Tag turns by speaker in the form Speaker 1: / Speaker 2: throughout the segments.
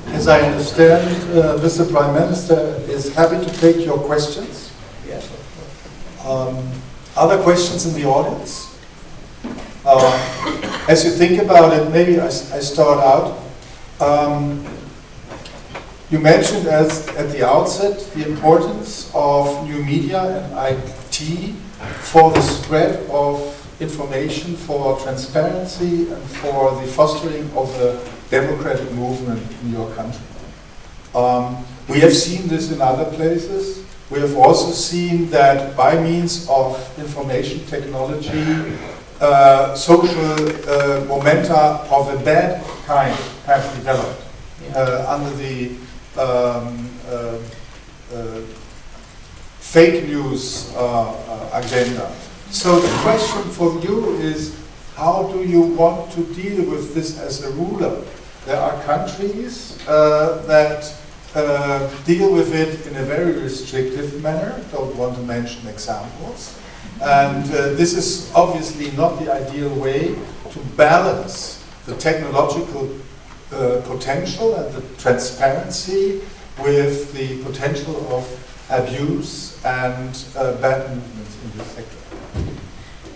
Speaker 1: As I understand, Mr. Prime Minister is happy to take your questions.
Speaker 2: Yes.
Speaker 1: Other questions in the audience? As you think about it, maybe I start out. You mentioned at the outset the importance of new media and IT for the spread of information, for transparency, and for the fostering of the democratic movement in your country. We have seen this in other places. We have also seen that by means of information technology, social momenta of a bad kind have developed under the fake news agenda. So the question for you is, how do you want to deal with this as a ruler? There are countries that deal with it in a very restrictive manner. Don't want to mention examples. And this is obviously not the ideal way to balance the technological potential and the transparency with the potential of abuse and bad movements in this sector.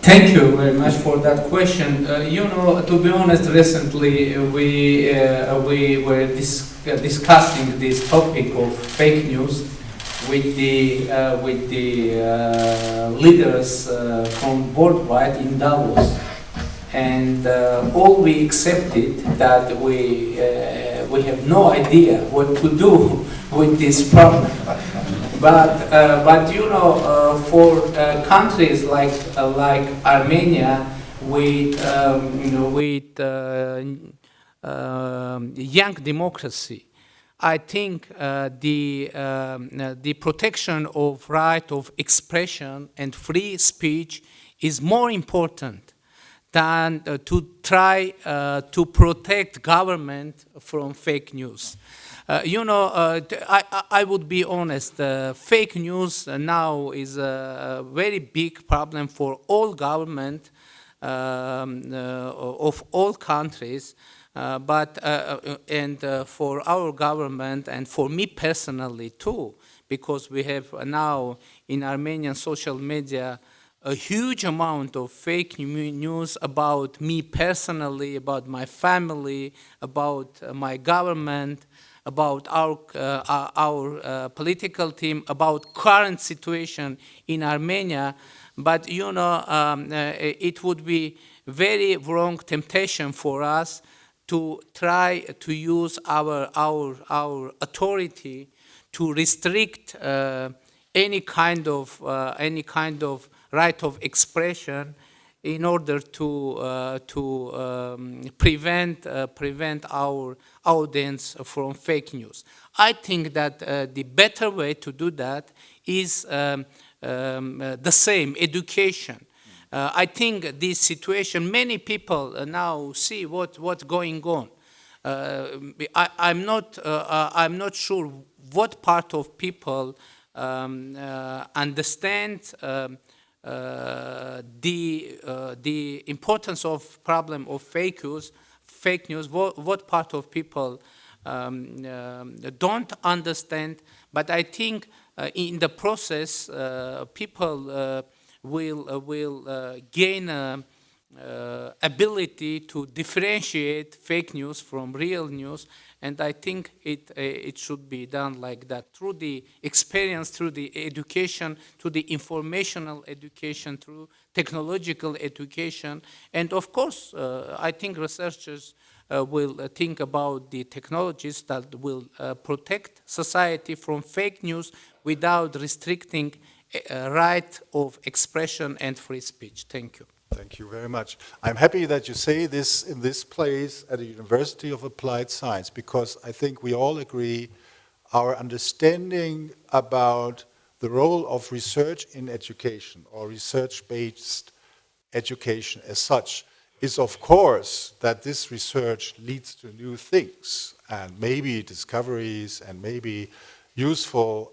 Speaker 2: Thank you very much for that question. To be honest, recently we were discussing this topic of fake news with the leaders from worldwide in Davos, and all we accepted that we have no idea what to do with this problem. But for countries like Armenia with young democracy, I think the protection of right of expression and free speech is more important than to try to protect government from fake news. I would be honest, fake news now is a very big problem for all government of all countries, and for our government and for me personally too, because we have now in Armenian social media a huge amount of fake news about me personally, about my family, about my government, about our political team, about current situation in Armenia. But it would be very wrong temptation for us to try to use our authority to restrict any kind of right of expression in order to prevent our audience from fake news. I think that the better way to do that is the same, education. I think this situation, many people now see what's going on. I'm not sure what part of people understand the importance of problem of fake news. What part of people don't understand? But I think in the process, people will gain ability to differentiate fake news from real news, and I think it should be done like that, through the experience, through the education, through the informational education, through technological education, and of course I think researchers will think about the technologies that will protect society from fake news without restricting right of expression and free speech. Thank you.
Speaker 1: Thank you very much. I'm happy that you say this in this place at a University of Applied Science, because I think we all agree our understanding about the role of research in education or research-based education as such is, of course, that this research leads to new things and maybe discoveries and maybe useful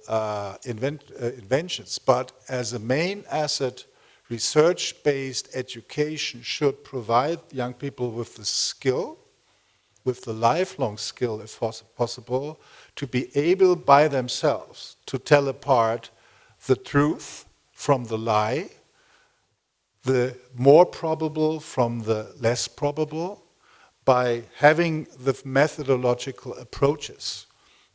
Speaker 1: inventions. But as a main asset, research-based education should provide young people with the skill with the lifelong skill, if possible, to be able by themselves to tell apart the truth from the lie, the more probable from the less probable, by having the methodological approaches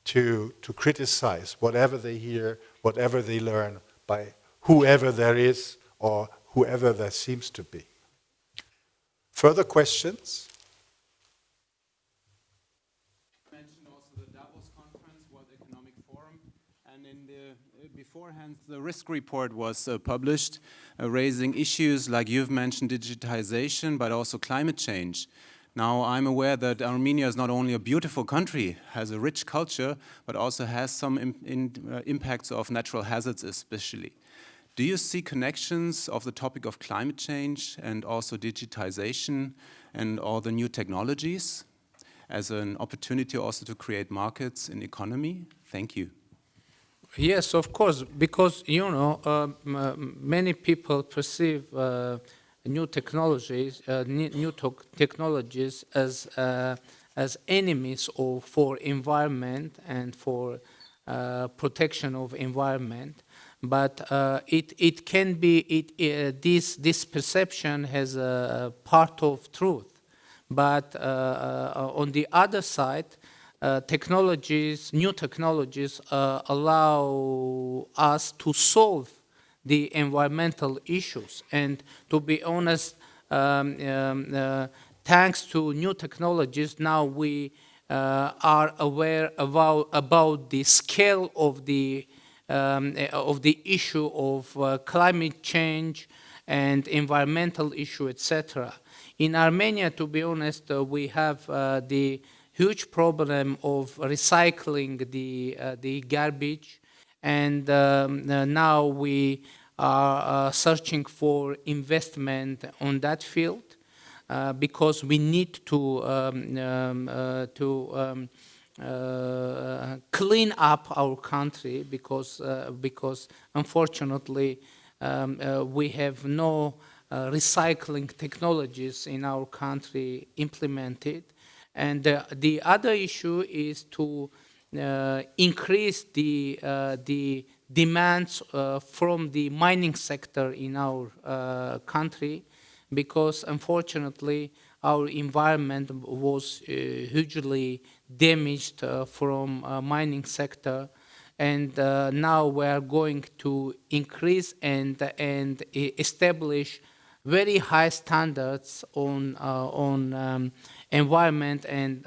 Speaker 1: to criticize whatever they hear, whatever they learn, by whoever there is or whoever there seems to be. Further questions?
Speaker 3: You mentioned also the Davos conference, World Economic Forum, and in the beforehand, the risk report was published, raising issues like you've mentioned, digitization, but also climate change. Now, I'm aware that Armenia is not only a beautiful country, has a rich culture, but also has some impacts of natural hazards especially. Do you see connections of the topic of climate change and also digitization and all the new technologies as an opportunity also to create markets in economy? Thank you.
Speaker 2: Yes, of course, because, many people perceive new technologies, technologies as enemies for environment and for protection of environment. But it can be this perception has a part of truth. But on the other side, new technologies allow us to solve the environmental issues. And to be honest, thanks to new technologies, now we are aware about the scale of the issue of climate change and environmental issue, etc. In Armenia, to be honest, we have the huge problem of recycling the garbage, and now we are searching for investment on that field because we need to clean up our country because unfortunately we have no recycling technologies in our country implemented. And the other issue is to increase the demands from the mining sector in our country, because unfortunately our environment was hugely damaged from mining sector, and now we are going to increase and establish very high standards on environment and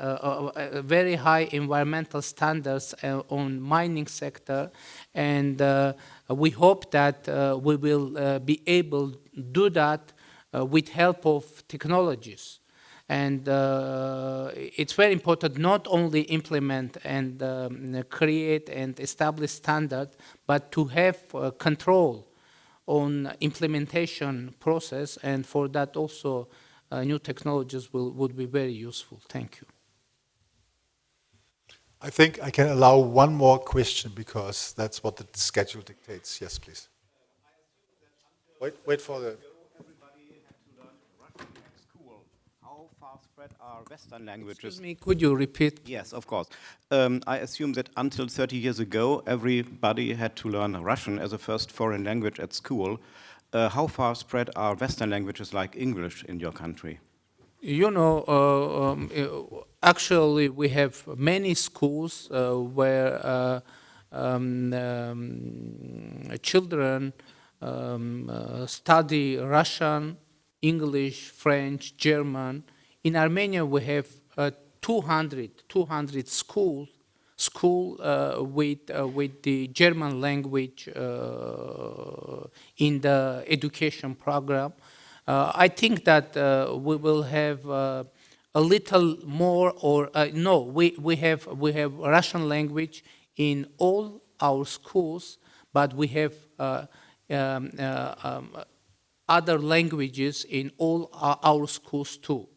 Speaker 2: very high environmental standards on mining sector, and we hope that we will be able to do that with help of technologies. And it's very important not only implement and create and establish standard, but to have control on implementation process, and for that also new technologies would be very useful. Thank you.
Speaker 1: I think I can allow one more question because that's what the schedule dictates. Yes, please. Wait for the...
Speaker 4: Everybody had to learn Russian at school. How far spread are Western languages?
Speaker 2: Excuse me, could you repeat?
Speaker 4: Yes, of course. I assume that until 30 years ago, everybody had to learn Russian as a first foreign language at school. How far spread are Western languages like English in your country?
Speaker 2: Actually, we have many schools where children study Russian, English, French, German. In Armenia, we have 200 schools with the German language in the education program. I think that we will have a little more, or no, we have Russian language in all our schools, but we have other languages in all our schools too.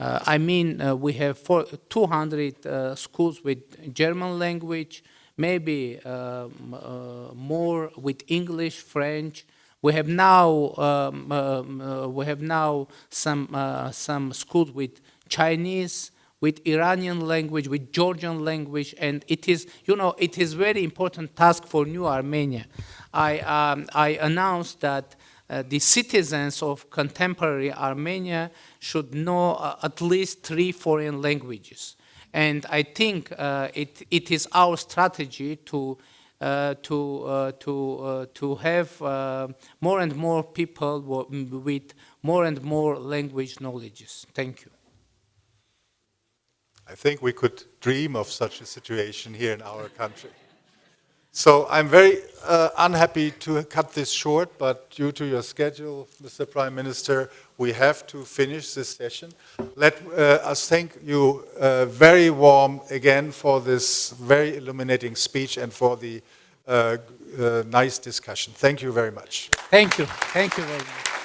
Speaker 2: I mean, we have 200 schools with German language, maybe more with English, French. We have now some schools with Chinese, with Iranian language, with Georgian language, and it is, you know, it is very important task for New Armenia. I announced that the citizens of contemporary Armenia should know at least 3 foreign languages. And I think it is our strategy to have more and more people with more and more language knowledges. Thank you.
Speaker 1: I think we could dream of such a situation here in our country. So I'm very unhappy to cut this short, but due to your schedule, Mr. Prime Minister, we have to finish this session. Let us thank you very warm again for this very illuminating speech and for the nice discussion. Thank you very much.
Speaker 2: Thank you. Thank you very much.